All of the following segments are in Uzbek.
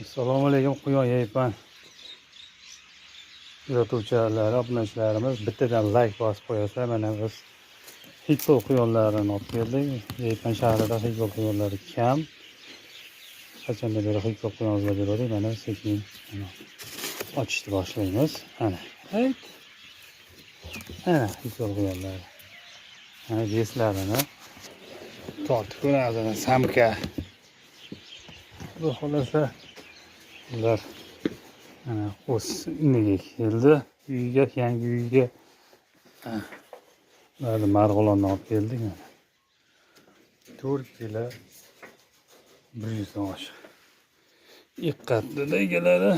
Assalomu alaykum quyon yeyman. Kuzatuvchilar, obunachilarimiz bittadan like bosib qo'yasa, mana biz Hikol quyonlarini olib keldik. Yeypan shahrida Hikol quyonlari kam. Qachondan beri Hikol quyonlar berdik, mana sekin ochishni boshlaymiz. Ana, ayt. Ana Hikol quyonlari. Mana beslarini tortib ko'ramiz, samka. Bu xulasa ular o'z iniga keldi. Uyiga, yangi uyiga ularni Marg'ilondan olib keldik. 4 kilo 100 dan oshiq. Iqqatli egalari.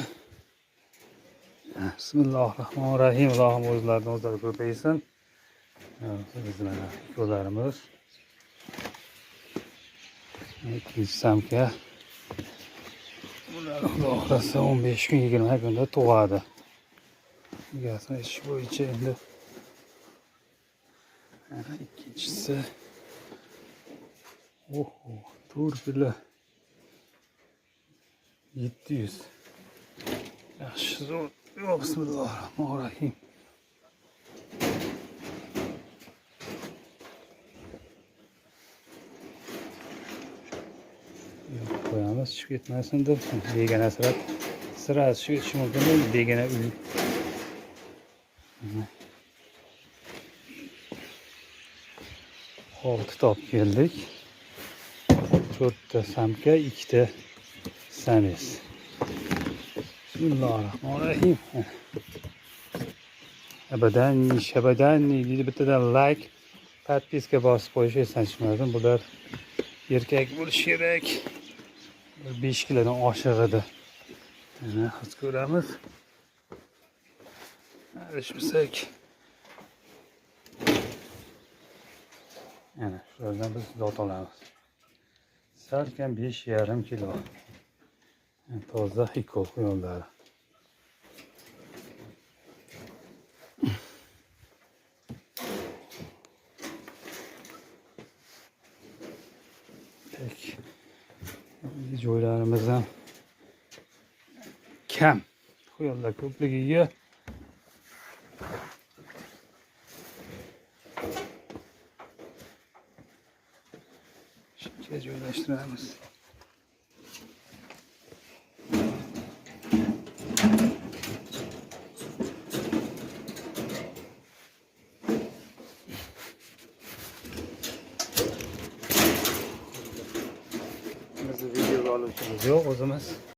Bismillahirrohmanirrohim. Allohim o'zlaridan o'zlari ko'paysin. Biz mana ko'zlarimiz. Ikkinchi samka. Ular xudo xohlasa 15 kun 20 kunda tug'adi. Egasini ish bo'yicha endi ikkinchisi 4 kilo 700. Yaxshi zo'r. Bismillahirrohmanirrohim. Qo'yamiz, chiqib ketmasin deb. Begona sira tushib ketishi mumkin. Begona uy. 6 ta olib keldik. 4 ta samka, 2 ta sames. Bismillahirrohmanirrohim. Abadan deydi, bittadan like, podpiska bosib qo'yish esdan chiqmasin. Bular erkak bo'lishi kerak. 5 kilodan oshiq edi. Mana his ko'ramiz. Arishmasak. Ana shulardan biz zot olamiz. Salkam 5,5 kilo. Toza Hikol quyonlari. Joylarimiz ham kam. Quyonlar ko'pligiga shuncha joylashtiramiz. Biz videoga oluvchimiz yo'q o'zimiz.